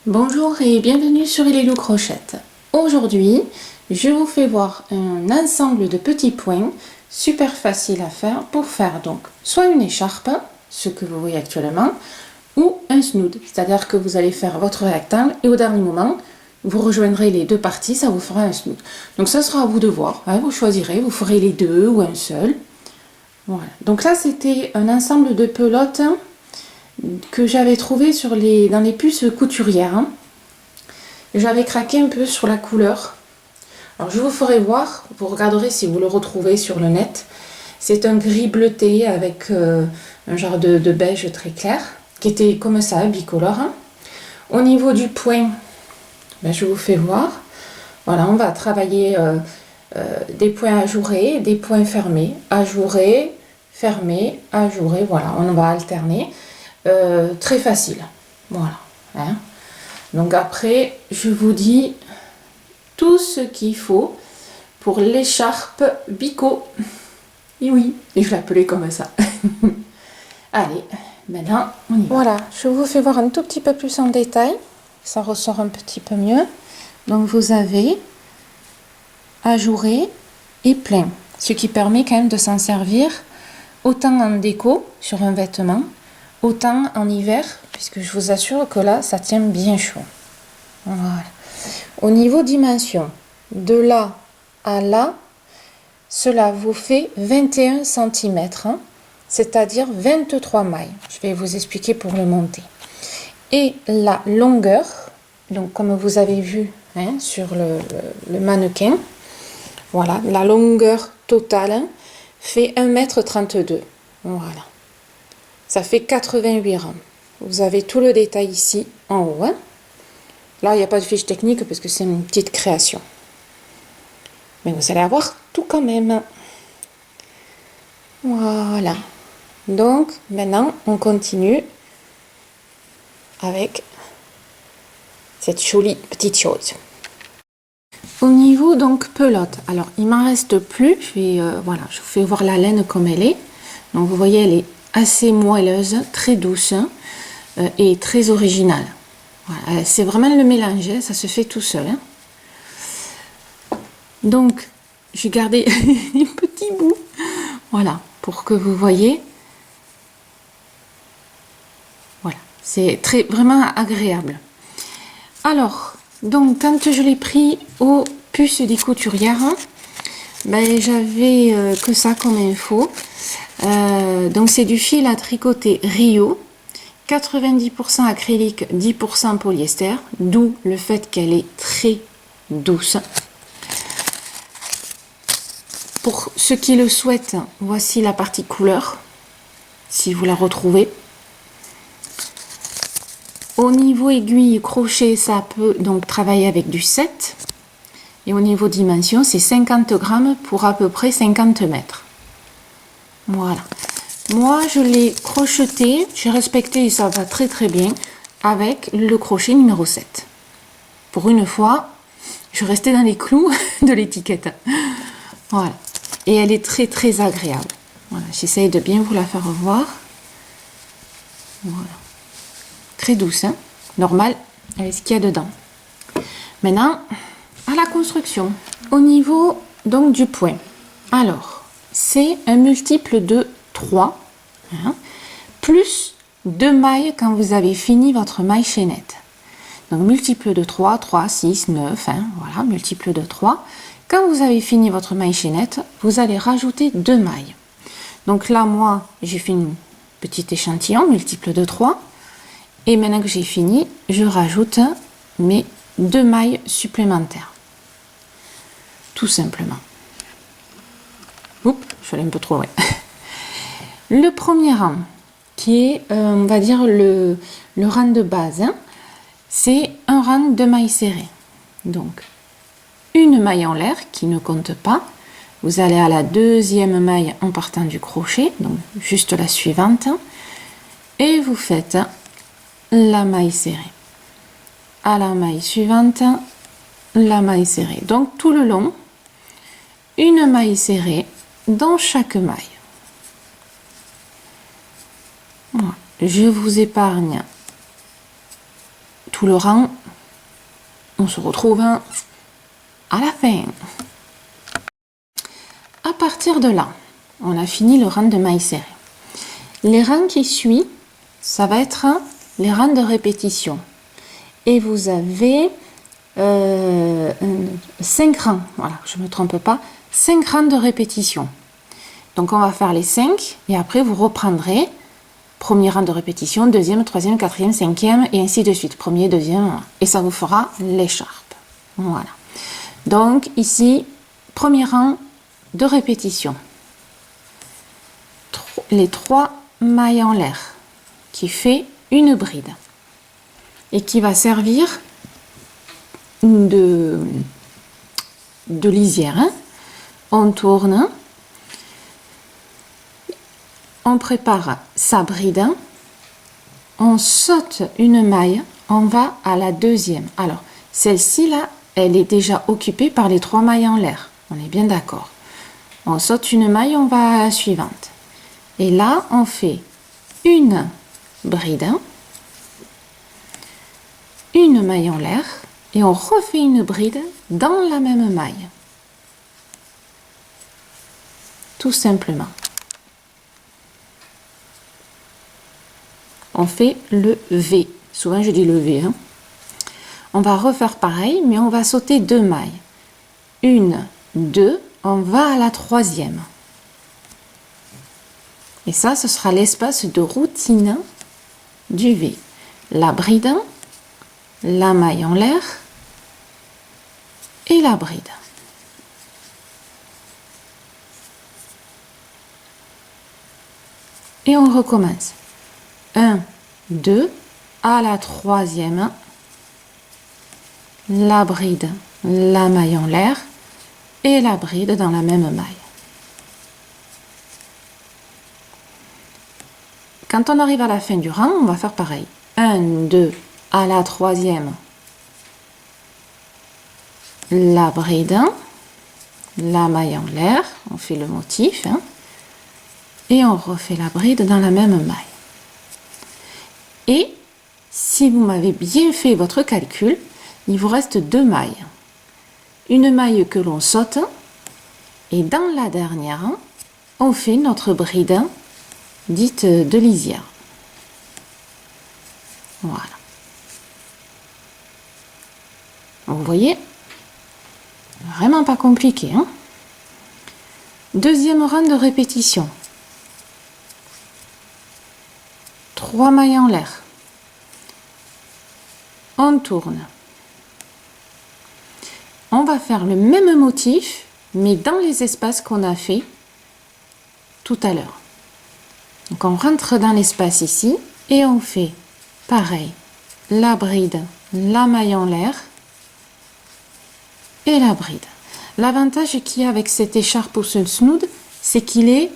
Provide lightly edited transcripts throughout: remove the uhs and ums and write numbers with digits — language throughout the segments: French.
Bonjour et bienvenue sur Elelou Crochette. Aujourd'hui, je vous fais voir un ensemble de petits points super facile à faire pour faire donc soit une écharpe, ce que vous voyez actuellement, ou un snood, c'est-à-dire que vous allez faire votre rectangle et au dernier moment, vous rejoindrez les deux parties, ça vous fera un snood. Donc ça sera à vous de voir, hein, vous choisirez, vous ferez les deux ou un seul. Voilà. Donc là, c'était un ensemble de pelotes que j'avais trouvé dans les puces couturières. J'avais craqué un peu sur la couleur. Alors je vous ferai voir, vous regarderez si vous le retrouvez sur le net. C'est un gris bleuté avec un genre de beige très clair, qui était comme ça, bicolore. Au niveau du point, je vous fais voir. Voilà, on va travailler des points ajourés, des points fermés, ajourés, fermés, ajourés. Voilà, on va alterner. Très facile. Voilà. Hein. Donc après, je vous dis tout ce qu'il faut pour l'écharpe Bico. Et oui, et je l'appelais comme ça. Allez, maintenant on y va. Voilà, je vous fais voir un tout petit peu plus en détail. Ça ressort un petit peu mieux. Donc vous avez ajouré et plein. Ce qui permet quand même de s'en servir autant en déco sur un vêtement, autant en hiver, puisque je vous assure que là, ça tient bien chaud. Voilà. Au niveau dimension, de là à là, cela vous fait 21 cm, hein, c'est-à-dire 23 mailles. Je vais vous expliquer pour le monter. Et la longueur, donc comme vous avez vu hein, sur le mannequin, voilà, la longueur totale hein, fait 1,32 m. Voilà. Ça fait 88 grammes. Vous avez tout le détail ici en haut. Hein. Là, il n'y a pas de fiche technique parce que c'est une petite création. Mais vous allez avoir tout quand même. Voilà. Donc, maintenant, on continue avec cette jolie petite chose. Au niveau, donc, pelote. Alors, il m'en reste plus. Voilà, je vous fais voir la laine comme elle est. Donc, vous voyez, elle est assez moelleuse, très douce et très originale. Voilà, c'est vraiment le mélange, hein, ça se fait tout seul. Hein. Donc, j'ai gardé des petits bouts, voilà, pour que vous voyez. Voilà, c'est vraiment agréable. Alors, donc, quand je l'ai pris aux puces des couturières, j'avais que ça comme info. Donc, c'est du fil à tricoter Rio. 90% acrylique, 10% polyester, d'où le fait qu'elle est très douce. Pour ceux qui le souhaitent, voici la partie couleur, si vous la retrouvez. Au niveau aiguille, crochet, ça peut donc travailler avec du 7. Et au niveau dimension, c'est 50 grammes pour à peu près 50 mètres. Voilà. Moi, je l'ai crocheté, j'ai respecté et ça va très très bien avec le crochet numéro 7. Pour une fois, je restais dans les clous de l'étiquette. Voilà. Et elle est très très agréable. Voilà. J'essaye de bien vous la faire voir. Voilà. Très douce, hein. Normal avec ce qu'il y a dedans. Maintenant, à la construction. Au niveau donc du point. Alors, c'est un multiple de 3, hein, plus 2 mailles quand vous avez fini votre maille chaînette. Donc multiple de 3, 3, 6, 9, hein, voilà, multiple de 3. Quand vous avez fini votre maille chaînette, vous allez rajouter 2 mailles. Donc là, moi, j'ai fait une petite échantillon, multiple de 3. Et maintenant que j'ai fini, je rajoute mes 2 mailles supplémentaires. Tout simplement. Oups, je suis allée un peu trop loin. Le premier rang, qui est, on va dire, le rang de base, hein, c'est un rang de mailles serrées. Donc, une maille en l'air qui ne compte pas. Vous allez à la deuxième maille en partant du crochet, donc juste la suivante. Et vous faites la maille serrée. À la maille suivante, la maille serrée. Donc, tout le long, une maille serrée dans chaque maille. Voilà. Je vous épargne tout tout le rang. On se retrouve à la fin. À partir de là, on a fini le rang de mailles serrées. Les rangs qui suivent, ça va être les rangs de répétition. Et vous avez 5 rangs, voilà, je ne me trompe pas, 5 rangs de répétition. Donc on va faire les 5 et après vous reprendrez premier rang de répétition, deuxième, troisième, quatrième, cinquième et ainsi de suite. Premier, deuxième, et ça vous fera l'écharpe. Voilà. Donc ici, premier rang de répétition. Les 3 mailles en l'air qui fait une bride et qui va servir de lisière. Hein. On tourne, on prépare sa bride, on saute une maille, on va à la deuxième. Alors, celle-ci là, elle est déjà occupée par les 3 mailles en l'air. On est bien d'accord. On saute une maille, on va à la suivante. Et là, on fait une bride, une maille en l'air, et on refait une bride dans la même maille. Tout simplement. On fait le V. Souvent, je dis le V. Hein. On va refaire pareil, mais on va sauter 2 mailles. Une, 2, on va à la troisième. Et ça, ce sera l'espace de routine du V. La bride, la maille en l'air et la bride. Et on recommence. 1, 2, à la troisième, la bride, la maille en l'air et la bride dans la même maille. Quand on arrive à la fin du rang, on va faire pareil. 1, 2, à la troisième, la bride, la maille en l'air, on fait le motif, hein, et on refait la bride dans la même maille. Et si vous m'avez bien fait votre calcul, il vous reste 2 mailles. Une maille que l'on saute, et dans la dernière, on fait notre bride dite de lisière. Voilà. Vous voyez, vraiment pas compliqué. Hein? Deuxième rang de répétition. 3 mailles en l'air. On tourne. On va faire le même motif, mais dans les espaces qu'on a fait tout à l'heure. Donc on rentre dans l'espace ici et on fait pareil. La bride, la maille en l'air et la bride. L'avantage qu'il y a avec cette écharpe ou ce snood, c'est qu'il est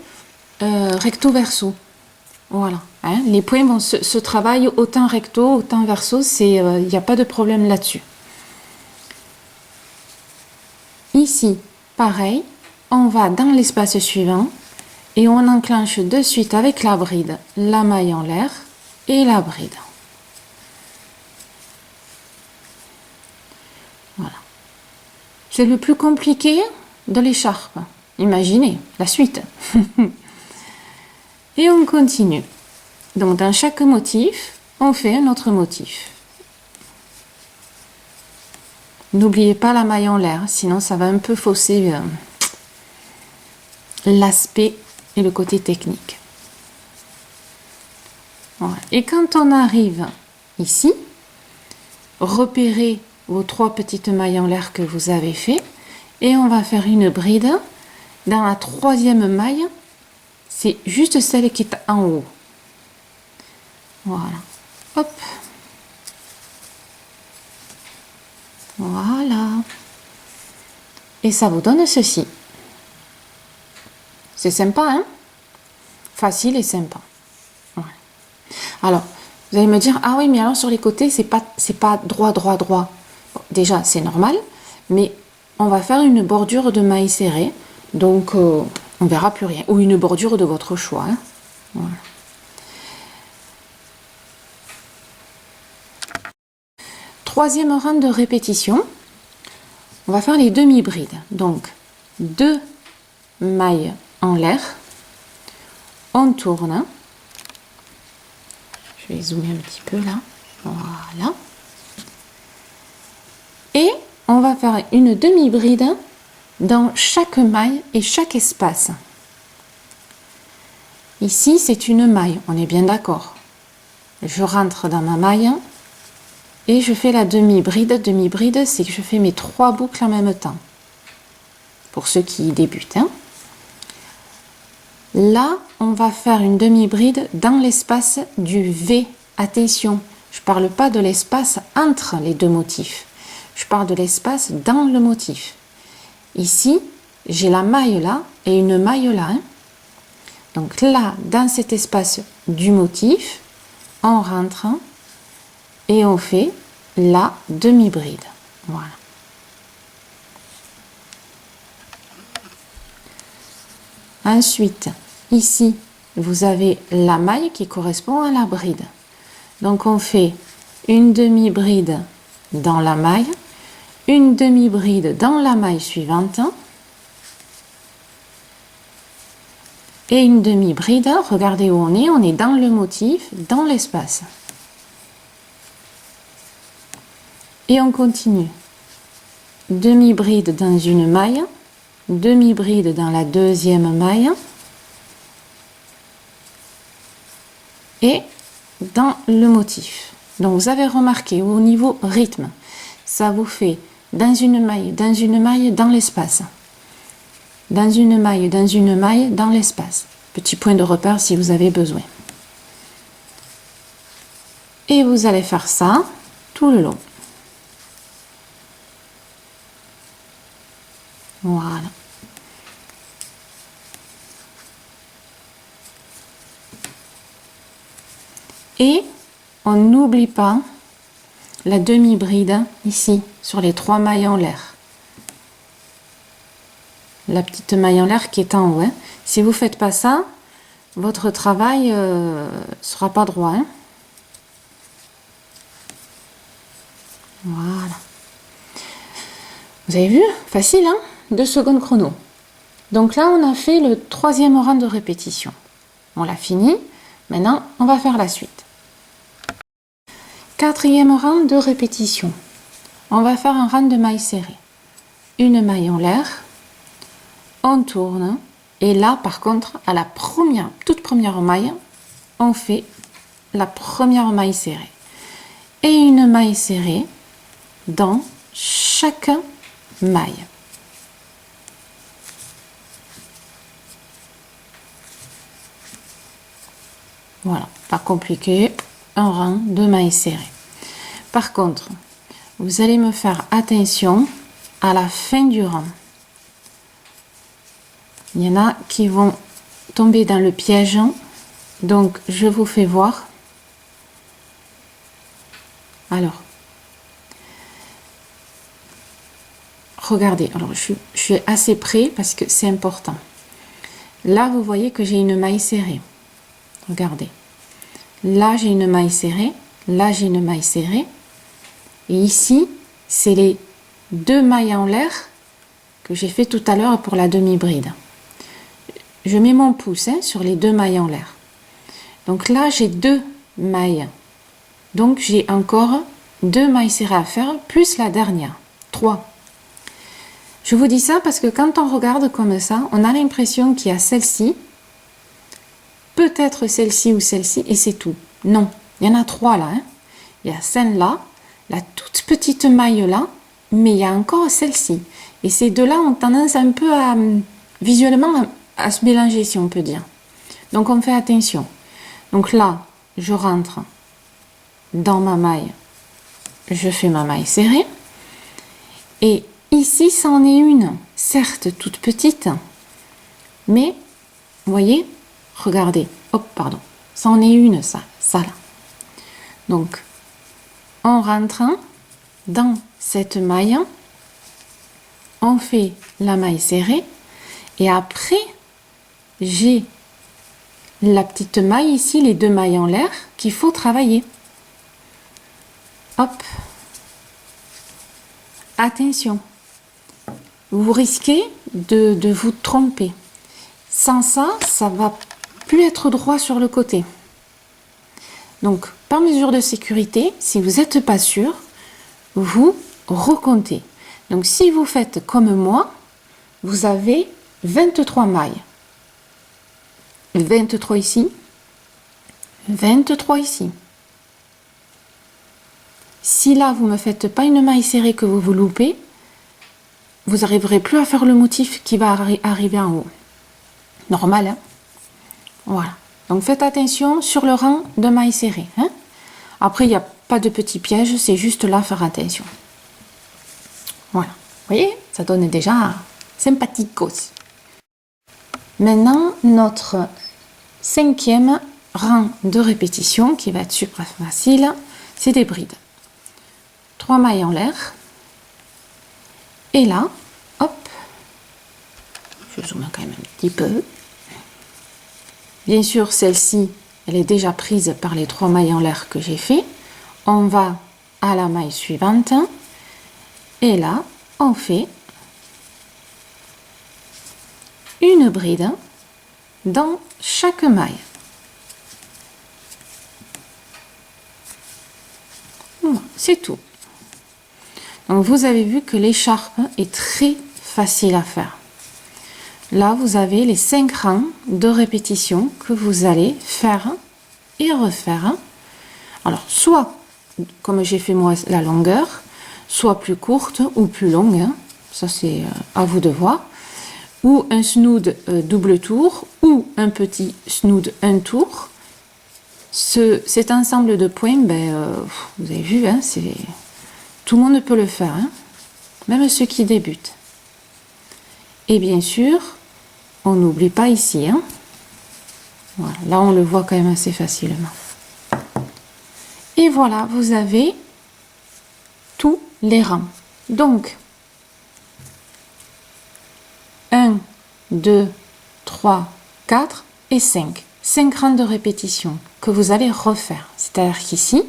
recto verso. Voilà, hein, les points vont se travaillent autant recto, autant verso, il n'y a pas de problème là-dessus. Ici, pareil, on va dans l'espace suivant et on enclenche de suite avec la bride, la maille en l'air et la bride. Voilà. C'est le plus compliqué de l'écharpe. Imaginez la suite. Et on continue. Donc dans chaque motif, on fait un autre motif. N'oubliez pas la maille en l'air, sinon ça va un peu fausser l'aspect et le côté technique. Voilà. Et quand on arrive ici, repérez vos 3 petites mailles en l'air que vous avez fait et on va faire une bride dans la 3e maille. C'est juste celle qui est en haut. Voilà. Hop. Voilà. Et ça vous donne ceci. C'est sympa, hein? Facile et sympa. Voilà. Alors, vous allez me dire, ah oui, mais alors sur les côtés, c'est pas droit, droit, droit. Bon, déjà, c'est normal, mais on va faire une bordure de mailles serrées. Donc, on verra plus rien. Ou une bordure de votre choix. Hein. Voilà. troisième rang de répétition, on va faire les demi-brides. Donc, 2 mailles en l'air, on tourne. Je vais zoomer un petit peu là, voilà. Et on va faire une demi-bride dans chaque maille et chaque espace. Ici, c'est une maille, on est bien d'accord. Je rentre dans ma maille et je fais la demi-bride. Demi-bride, c'est que je fais mes 3 boucles en même temps. Pour ceux qui débutent. Hein. Là, on va faire une demi-bride dans l'espace du V. Attention, je ne parle pas de l'espace entre les deux motifs. Je parle de l'espace dans le motif. Ici, j'ai la maille là et une maille là. Hein. Donc là, dans cet espace du motif, on rentre et on fait la demi-bride. Voilà. Ensuite, ici, vous avez la maille qui correspond à la bride. Donc on fait une demi-bride dans la maille, une demi-bride dans la maille suivante et une demi-bride. Regardez où on est dans le motif, dans l'espace. Et on continue. Demi-bride dans une maille, demi-bride dans la deuxième maille et dans le motif. Donc vous avez remarqué au niveau rythme, ça vous fait dans une maille, dans l'espace. Dans une maille, dans l'espace. Petit point de repère si vous avez besoin. Et vous allez faire ça tout le long. Voilà. Et on n'oublie pas la demi-bride ici, sur les 3 mailles en l'air. La petite maille en l'air qui est en haut. Hein. Si vous ne faites pas ça, votre travail sera pas droit. Hein. Voilà. Vous avez vu? Facile, hein? 2 secondes chrono. Donc là, on a fait le 3e rang de répétition. On l'a fini. Maintenant, on va faire la suite. 4e rang de répétition. On va faire un rang de mailles serrées. Une maille en l'air. On tourne. Et là, par contre, à la toute première maille, on fait la première maille serrée. Et une maille serrée dans chaque maille. Voilà, pas compliqué, un rang de mailles serrées. Par contre, vous allez me faire attention à la fin du rang. Il y en a qui vont tomber dans le piège, donc je vous fais voir. Alors, regardez, alors je suis assez près parce que c'est important. Là, vous voyez que j'ai une maille serrée. Regardez. Là, j'ai une maille serrée. Là, j'ai une maille serrée. Et ici, c'est les 2 mailles en l'air que j'ai fait tout à l'heure pour la demi-bride. Je mets mon pouce sur les 2 mailles en l'air. Donc là, j'ai 2 mailles. Donc, j'ai encore 2 mailles serrées à faire, plus la dernière. 3. Je vous dis ça parce que quand on regarde comme ça, on a l'impression qu'il y a celle-ci, peut-être celle-ci ou celle-ci, et c'est tout. Non, il y en a 3 là. Hein. Il y a celle-là, la toute petite maille là, mais il y a encore celle-ci. Et ces deux-là ont tendance un peu à, visuellement, à se mélanger, si on peut dire. Donc on fait attention. Donc là, je rentre dans ma maille, je fais ma maille serrée. Et ici, ça en est une, certes toute petite, mais, vous voyez, regardez, hop, pardon, ça en est une, ça là. Donc, on rentre dans cette maille, on fait la maille serrée, et après, j'ai la petite maille ici, les 2 mailles en l'air, qu'il faut travailler. Hop, attention, vous risquez de vous tromper. Sans ça, ça va plus être droit sur le côté. Donc, par mesure de sécurité, si vous n'êtes pas sûr, vous recomptez. Donc, si vous faites comme moi, vous avez 23 mailles. 23 ici, 23 ici. Si là, vous ne me faites pas une maille serrée que vous vous loupez, vous n'arriverez plus à faire le motif qui va arriver en haut. Normal, hein? Voilà. Donc, faites attention sur le rang de mailles serrées. Hein? Après, il n'y a pas de petits pièges, c'est juste là faire attention. Voilà. Vous voyez, ça donne déjà sympathique. Maintenant, notre 5e rang de répétition qui va être super facile, c'est des brides. 3 mailles en l'air. Et là, hop, je zoome quand même un petit peu. Bien sûr, celle-ci, elle est déjà prise par les 3 mailles en l'air que j'ai fait. On va à la maille suivante. Et là, on fait une bride dans chaque maille. Voilà, c'est tout. Donc, vous avez vu que l'écharpe est très facile à faire. Là, vous avez les 5 rangs de répétition que vous allez faire et refaire. Alors, soit, comme j'ai fait moi, la longueur, soit plus courte ou plus longue. Ça, c'est à vous de voir. Ou un snood double tour, ou un petit snood un tour. Cet ensemble de points, vous avez vu, hein, tout le monde peut le faire, hein, même ceux qui débutent. Et bien sûr, on n'oublie pas ici. Hein. Voilà, là, on le voit quand même assez facilement. Et voilà, vous avez tous les rangs. Donc, 1, 2, 3, 4 et 5. 5 rangs de répétition que vous allez refaire. C'est-à-dire qu'ici,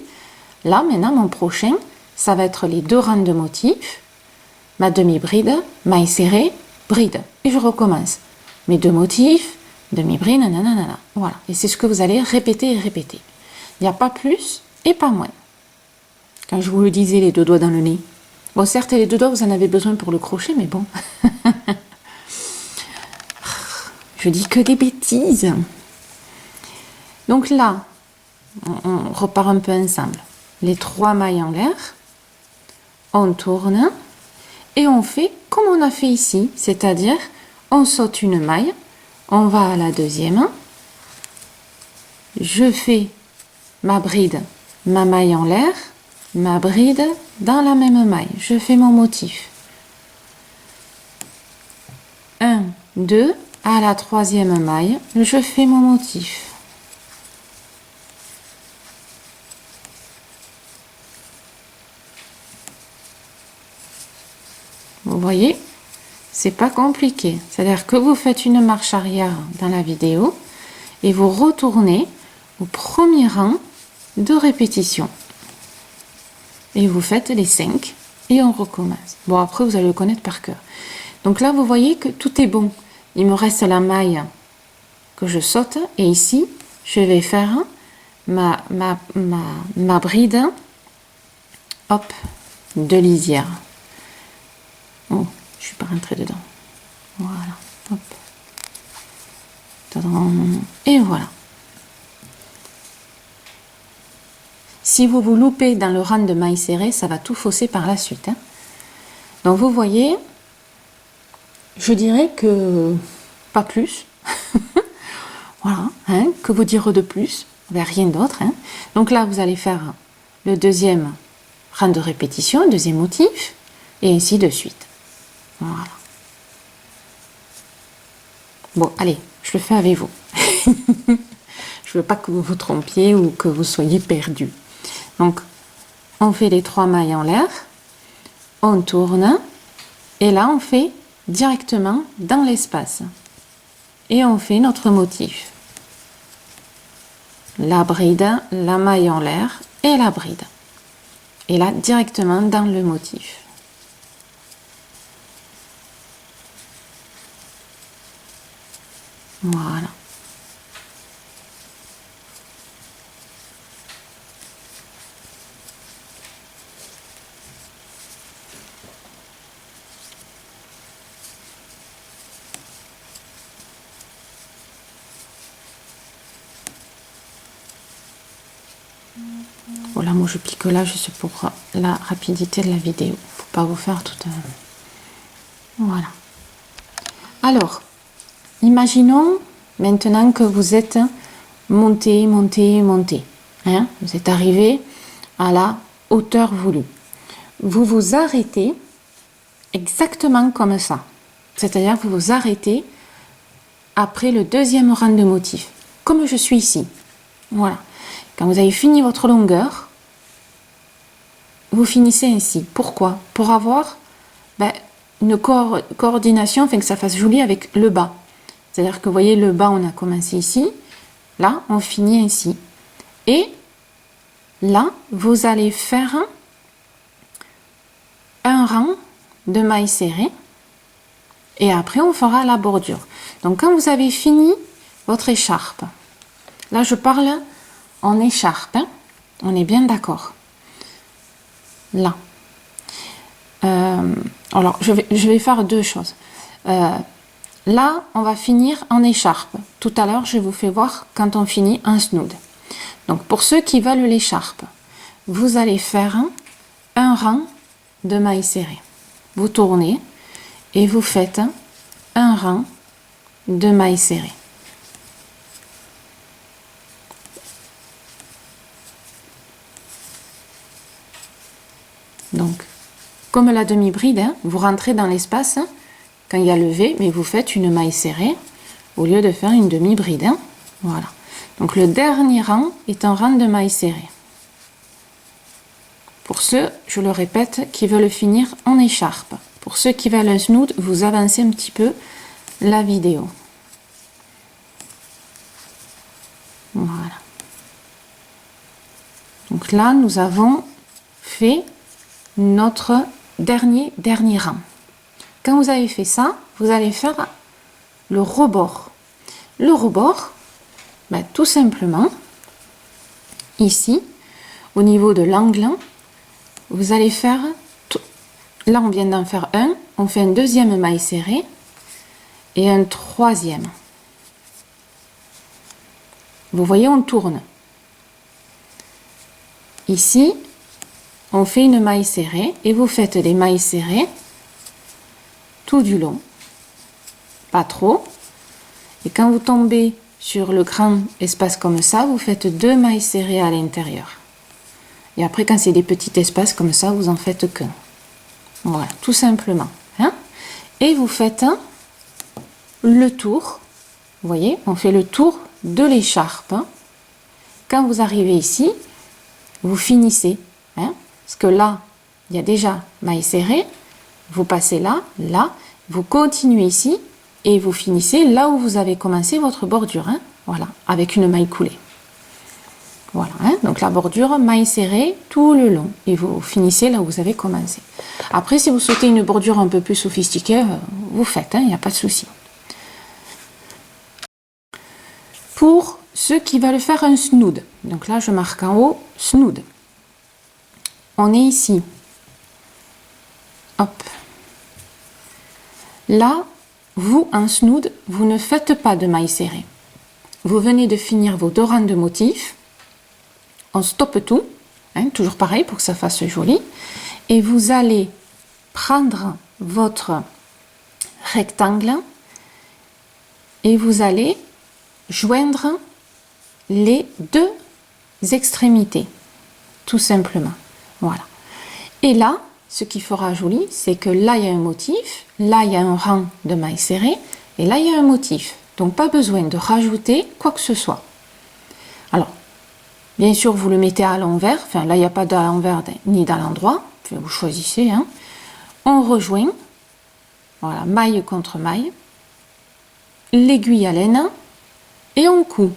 là, maintenant, mon prochain, ça va être les 2 rangs de motifs, ma demi-bride, maille serrée, bride. Et je recommence. Mes 2 motifs, demi-bride, nanana. Voilà. Et c'est ce que vous allez répéter et répéter. Il n'y a pas plus et pas moins. Quand je vous le disais, les 2 doigts dans le nez. Bon, certes, les 2 doigts, vous en avez besoin pour le crochet, mais bon. Je dis que des bêtises. Donc là, on repart un peu ensemble. Les 3 mailles en l'air, on tourne et on fait comme on a fait ici, c'est-à-dire on saute une maille, on va à la deuxième, je fais ma bride, ma maille en l'air, ma bride dans la même maille, je fais mon motif. 1, 2, à la 3e maille, je fais mon motif. Vous voyez, c'est pas compliqué. C'est-à-dire que vous faites une marche arrière dans la vidéo et vous retournez au premier rang de répétition. Et vous faites les 5 et on recommence. Bon, après, vous allez le connaître par cœur. Donc là, vous voyez que tout est bon. Il me reste la maille que je saute et ici, je vais faire ma bride, hop, de lisière. Oh, je suis pas rentrée dedans. Voilà, hop. Et voilà. Si vous vous loupez dans le rang de mailles serrées, ça va tout fausser par la suite. Hein. Donc vous voyez, je dirais que pas plus. Voilà, hein, que vous dire de plus, rien d'autre. Hein. Donc là, vous allez faire le 2e rang de répétition, 2e motif, et ainsi de suite. Voilà. Bon, allez, je le fais avec vous. Je veux pas que vous vous trompiez ou que vous soyez perdu. Donc, on fait les 3 mailles en l'air, on tourne, et là, on fait directement dans l'espace. Et on fait notre motif. La bride, la maille en l'air et la bride. Et là, directement dans le motif. Voilà. Voilà, moi je pique là juste pour la rapidité de la vidéo. Faut pas vous faire tout un... Voilà. Alors, imaginons maintenant que vous êtes monté, monté, monté. Hein? Vous êtes arrivé à la hauteur voulue. Vous vous arrêtez exactement comme ça. C'est-à-dire que vous vous arrêtez après le deuxième rang de motif. Comme je suis ici. Voilà. Quand vous avez fini votre longueur, vous finissez ainsi. Pourquoi? Pour avoir une coordination, afin que ça fasse joli avec le bas. C'est-à-dire que vous voyez, le bas, on a commencé ici. Là, on finit ainsi. Et là, vous allez faire un rang de mailles serrées. Et après, on fera la bordure. Donc, quand vous avez fini votre écharpe, là, je parle en écharpe. Hein, on est bien d'accord. Là. Alors, je vais faire deux choses. Là, on va finir en écharpe. Tout à l'heure, je vous fais voir quand on finit un snood. Donc, pour ceux qui veulent l'écharpe, vous allez faire un rang de mailles serrées. Vous tournez et vous faites un rang de mailles serrées. Donc, comme la demi-bride, hein, vous rentrez dans l'espace hein, quand il y a le V, mais vous faites une maille serrée au lieu de faire une demi-bride. Hein. Voilà. Donc, le dernier rang est un rang de mailles serrées. Pour ceux, je le répète, qui veulent finir en écharpe. Pour ceux qui veulent un snood, vous avancez un petit peu la vidéo. Voilà. Donc là, nous avons fait notre dernier rang. Quand vous avez fait ça, vous allez faire le rebord. Le rebord, tout simplement, ici, au niveau de l'angle, vous allez faire, là on vient d'en faire un, on fait un deuxième maille serrée et un troisième. Vous voyez, on tourne. Ici, on fait une maille serrée et vous faites des mailles serrées tout du long, pas trop. Et quand vous tombez sur le grand espace comme ça, vous faites deux mailles serrées à l'intérieur. Et après, quand c'est des petits espaces comme ça, vous en faites qu'un. Voilà, tout simplement. Hein? Et vous faites le tour. Vous voyez, on fait le tour de l'écharpe. Quand vous arrivez ici, vous finissez. Hein? Parce que là, il y a déjà maille serrée. Vous passez là, là. Vous continuez ici et vous finissez là où vous avez commencé votre bordure. Hein? Voilà, avec une maille coulée. Voilà, hein? Donc la bordure, maille serrée tout le long. Et vous finissez là où vous avez commencé. Après, si vous souhaitez une bordure un peu plus sophistiquée, vous faites, il n'y a pas de souci. Pour ceux qui veulent faire un snood, donc là je marque en haut, snood. On est ici. Hop. Là, vous, en snood, vous ne faites pas de maille serrée. Vous venez de finir vos deux rangs de motifs. On stoppe tout, hein, toujours pareil pour que ça fasse joli. Et vous allez prendre votre rectangle et vous allez joindre les deux extrémités, tout simplement. Voilà. Et là, ce qui fera joli, c'est que là, il y a un motif, là, il y a un rang de mailles serrées, et là, il y a un motif. Donc, pas besoin de rajouter quoi que ce soit. Alors, bien sûr, vous le mettez à l'envers. Enfin, là, il n'y a pas de l'envers ni dans l'endroit. Vous choisissez. Hein. On rejoint. Voilà, maille contre maille. L'aiguille à laine. Et on coud.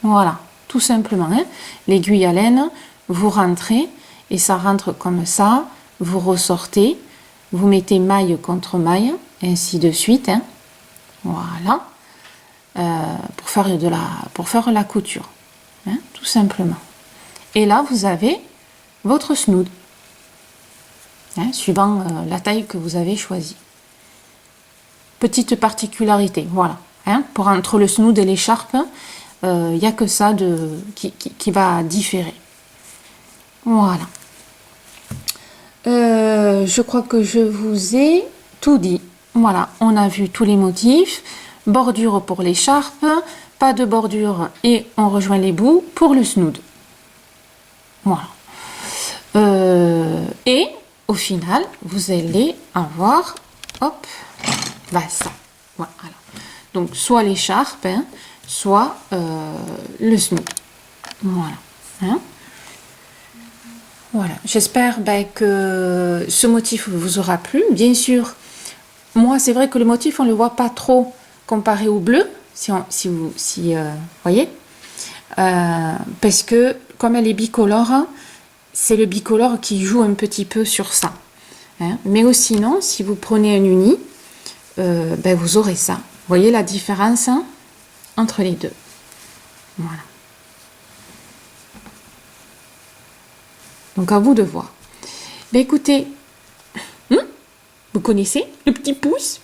Voilà, tout simplement. Hein. L'aiguille à laine, vous rentrez. Et ça rentre comme ça. Vous ressortez. Vous mettez maille contre maille. Ainsi de suite. Hein. Voilà. pour faire la couture, hein, tout simplement. Et là, vous avez votre snood, hein, suivant la taille que vous avez choisie. Petite particularité, voilà. Hein, pour entre le snood et l'écharpe, il n'y a que ça qui va différer. Voilà. Je crois que je vous ai tout dit. Voilà, on a vu tous les motifs. Bordure pour l'écharpe, pas de bordure et on rejoint les bouts pour le snood. Voilà. Et au final, vous allez avoir, hop, bah ça. Voilà. Donc soit l'écharpe, hein, soit le snood. Voilà. Hein. Voilà. J'espère que ce motif vous aura plu. Bien sûr, moi c'est vrai que le motif on le voit pas trop comparé au bleu, si vous voyez, parce que comme elle est bicolore, c'est le bicolore qui joue un petit peu sur ça. Hein. Mais sinon, si vous prenez un uni, vous aurez ça. Vous voyez la différence, hein, entre les deux. Voilà. Donc à vous de voir. Ben écoutez, vous connaissez le petit pouce.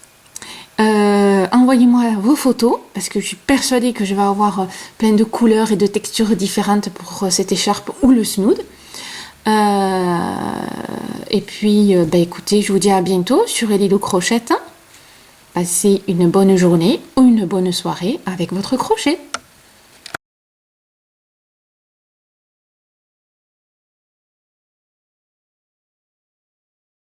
Envoyez-moi vos photos parce que je suis persuadée que je vais avoir plein de couleurs et de textures différentes pour cette écharpe ou le snood. Et puis, écoutez, je vous dis à bientôt sur Elilo Crochette. Passez une bonne journée ou une bonne soirée avec votre crochet.